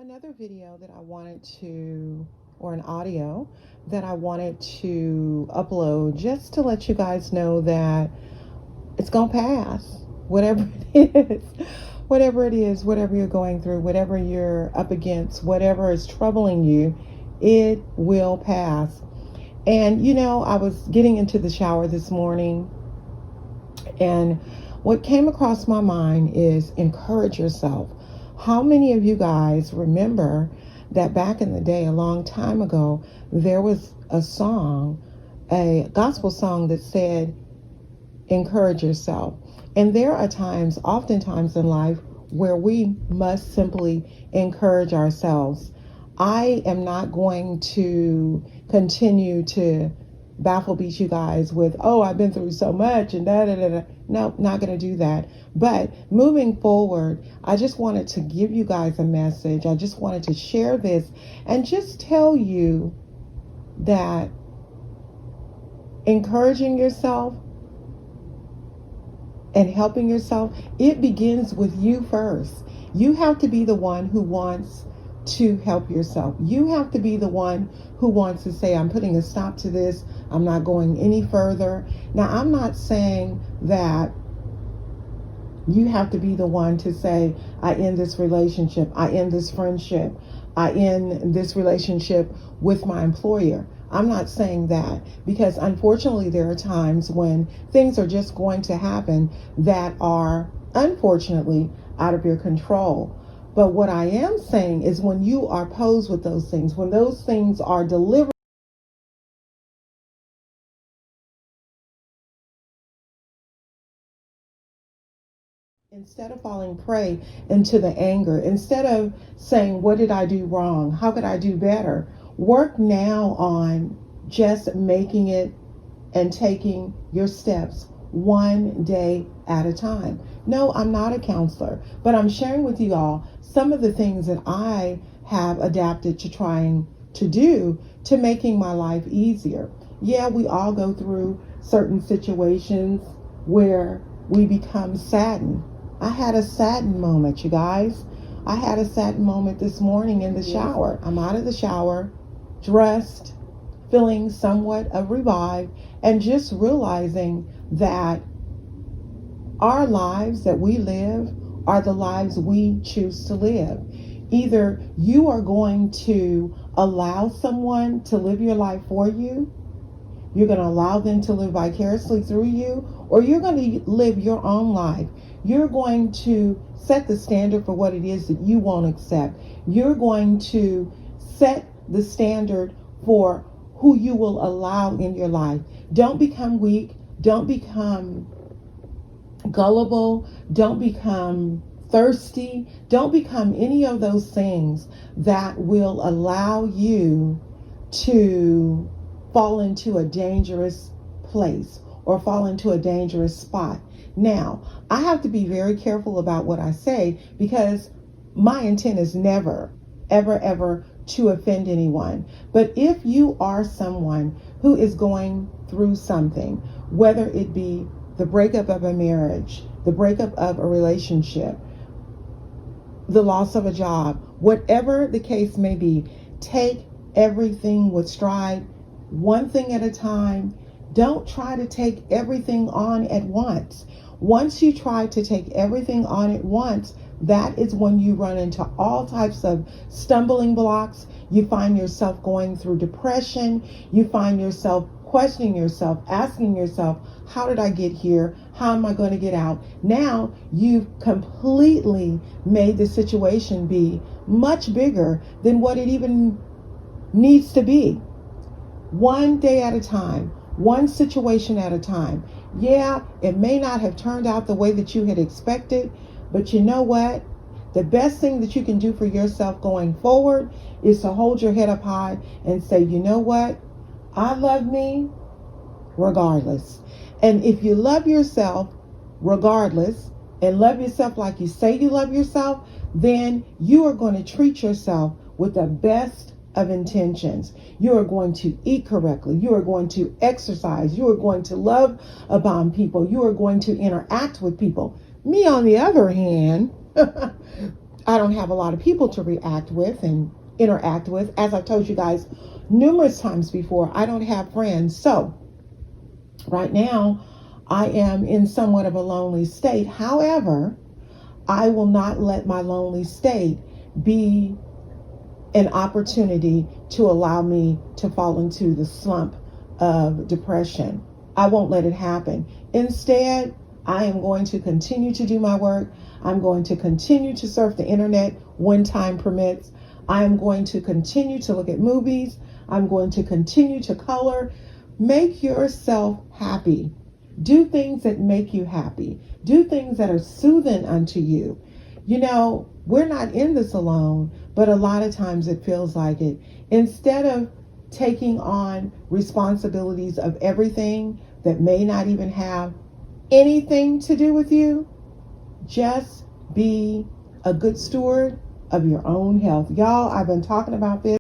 Another video that I wanted to, or an audio that I wanted to upload just to let you guys know that it's going to pass. Whatever it is, whatever it is, whatever you're going through, whatever you're up against, whatever is troubling you, it will pass. And I was getting into the shower this morning, and what came across my mind is encourage yourself. How many of you guys remember that back in the day, a long time ago, there was a song, a gospel song that said, encourage yourself. And there are times, oftentimes in life, where we must simply encourage ourselves. I am not going to continue to baffle beat you guys with, oh, I've been through so much and da da da da. No, not going to do that. But moving forward, I just wanted to give you guys a message. I just wanted to share this and just tell you that encouraging yourself and helping yourself, it begins with you first. You have to be the one who wants to help yourself. You have to be the one who wants to say, I'm putting a stop to this. I'm not going any further. Now, I'm not saying that you have to be the one to say, I end this relationship, I end this friendship, I end this relationship with my employer. I'm not saying that, because unfortunately there are times when things are just going to happen that are unfortunately out of your control. But what I am saying is when you are posed with those things, when those things are delivered, instead of falling prey into the anger, instead of saying, what did I do wrong? How could I do better? Work now on just making it and taking your steps one day at a time. No, I'm not a counselor, but I'm sharing with you all some of the things that I have adapted to trying to do to making my life easier. Yeah, we all go through certain situations where we become saddened. I had a saddened moment, you guys. I had a saddened moment this morning in the shower. I'm out of the shower, dressed, feeling somewhat of revived, and just realizing that our lives that we live are the lives we choose to live. Either you are going to allow someone to live your life for you, you're going to allow them to live vicariously through you, or you're going to live your own life. You're going to set the standard for what it is that you won't accept. You're going to set the standard for who you will allow in your life. Don't become weak. Don't become gullible. Don't become thirsty. Don't become any of those things that will allow you to fall into a dangerous place or fall into a dangerous spot. Now, I have to be very careful about what I say, because my intent is never, ever, ever to offend anyone. But if you are someone who is going through something, whether it be the breakup of a marriage, the breakup of a relationship, the loss of a job, whatever the case may be, take everything with stride, one thing at a time. Don't try to take everything on at once. Once you try to take everything on at once, that is when you run into all types of stumbling blocks. You find yourself going through depression. You find yourself questioning yourself, asking yourself, how did I get here? How am I going to get out? Now you've completely made the situation be much bigger than what it even needs to be. One day at a time, one situation at a time. Yeah, it may not have turned out the way that you had expected, but you know what? The best thing that you can do for yourself going forward is to hold your head up high and say, you know what? I love me regardless. And if you love yourself regardless and love yourself like you say you love yourself, then you are going to treat yourself with the best of intentions. You are going to eat correctly. You are going to exercise. You are going to love upon people. You are going to interact with people. Me, on the other hand, I don't have a lot of people to react with and interact with. As I've told you guys numerous times before, I don't have friends. So right now, I am in somewhat of a lonely state. However, I will not let my lonely state be an opportunity to allow me to fall into the slump of depression. I won't let it happen. Instead, I am going to continue to do my work. I'm going to continue to surf the internet when time permits. I am going to continue to look at movies. I'm going to continue to color. Make yourself happy. Do things that make you happy. Do things that are soothing unto you. You know, we're not in this alone, but a lot of times it feels like it. Instead of taking on responsibilities of everything that may not even have anything to do with you, just be a good steward of your own health. Y'all, I've been talking about this.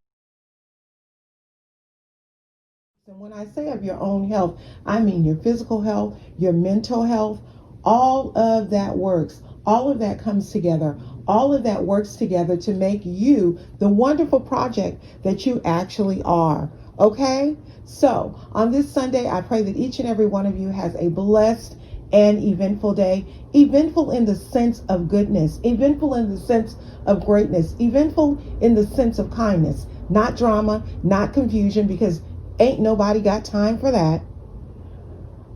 And when I say of your own health, I mean your physical health, your mental health, all of that works. All of that comes together. All of that works together to make you the wonderful project that you actually are. Okay? So on this Sunday, I pray that each and every one of you has a blessed and eventful day. Eventful in the sense of goodness. Eventful in the sense of greatness. Eventful in the sense of kindness. Not drama, not confusion, because ain't nobody got time for that.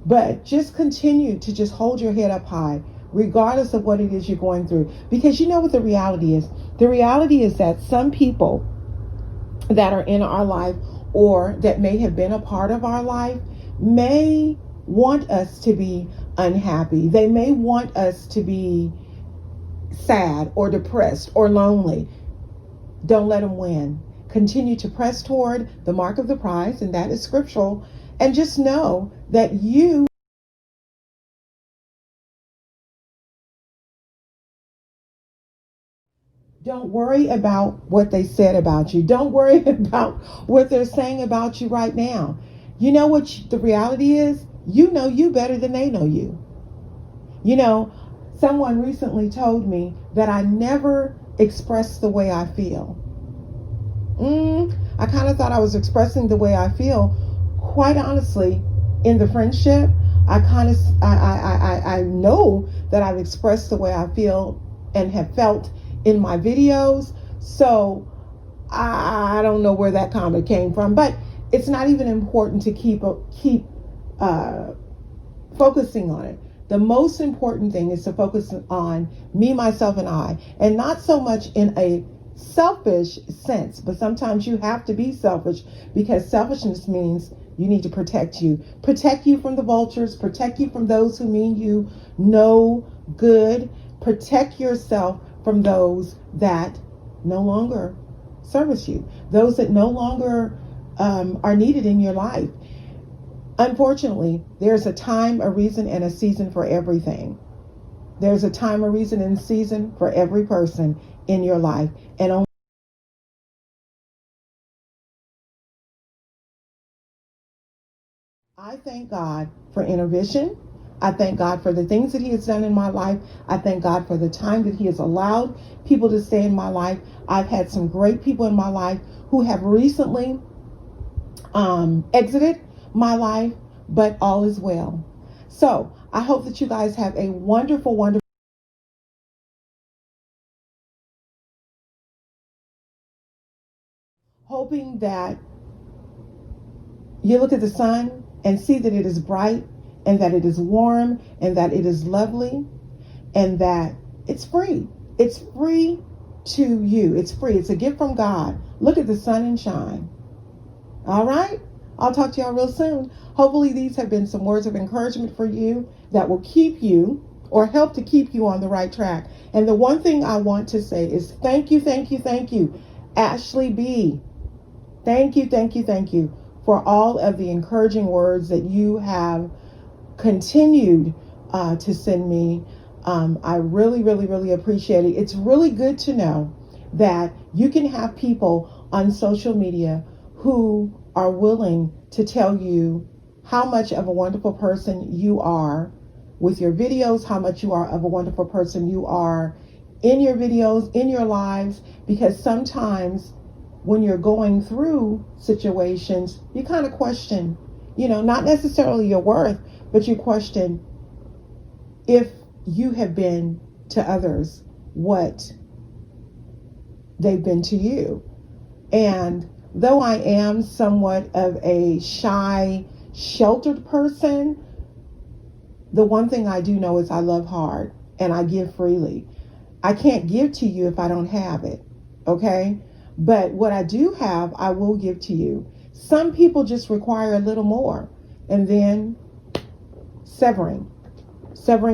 But just continue to just hold your head up high, regardless of what it is you're going through. Because you know what the reality is? The reality is that some people that are in our life or that may have been a part of our life may want us to be unhappy. They may want us to be sad or depressed or lonely. Don't let them win. Continue to press toward the mark of the prize, and that is scriptural. And just know that you don't worry about what they said about you. Don't worry about what they're saying about you right now. You know what the reality is? You know you better than they know you. You know, someone recently told me that I never express the way I feel. I kind of thought I was expressing the way I feel. Quite honestly, in the friendship, I know that I've expressed the way I feel and have felt in my videos. So I don't know where that comment came from, but it's not even important to keep focusing on it. The most important thing is to focus on me, myself, and I, and not so much in a selfish sense, but sometimes you have to be selfish, because selfishness means you need to protect you from the vultures, protect you from those who mean you no good, protect yourself from those that no longer service you, those that no longer are needed in your life. Unfortunately, there's a time, a reason, and a season for everything. There's a time, a reason, and a season for every person in your life. And I thank God for intervention. I thank God for the things that He has done in my life. I thank God for the time that He has allowed people to stay in my life. I've had some great people in my life who have recently exited my life, but all is well. So I hope that you guys have a wonderful, wonderful, hoping that you look at the sun and see that it is bright and that it is warm and that it is lovely and that it's free. It's free to you. It's free. It's a gift from God. Look at the sun and shine. All right? I'll talk to y'all real soon. Hopefully these have been some words of encouragement for you that will keep you or help to keep you on the right track. And the one thing I want to say is thank you, Ashley B. Thank you for all of the encouraging words that you have continued to send me. I really appreciate it. It's really good to know that you can have people on social media who are willing to tell you how much of a wonderful person you are with your videos, how much you are of a wonderful person you are in your videos, in your lives, because sometimes when you're going through situations, you kind of question, not necessarily your worth, but you question if you have been to others what they've been to you. And though I am somewhat of a shy, sheltered person, the one thing I do know is I love hard and I give freely. I can't give to you if I don't have it, okay? But what I do have, I will give to you. Some people just require a little more, and then severing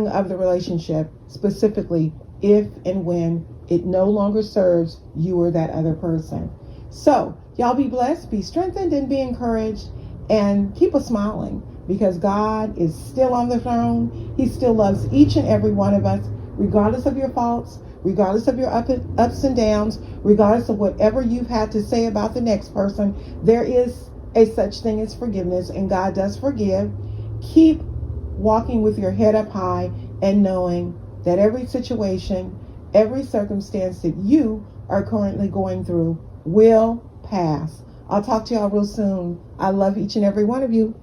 of the relationship, specifically if and when it no longer serves you or that other person. So y'all be blessed, be strengthened, and be encouraged, and keep a smiling, because God is still on the throne. He still loves each and every one of us, regardless of your faults, regardless of your ups and downs, regardless of whatever you've had to say about the next person. There is a such thing as forgiveness, and God does forgive. Keep walking with your head up high and knowing that every situation, every circumstance that you are currently going through will pass. I'll talk to y'all real soon. I love each and every one of you.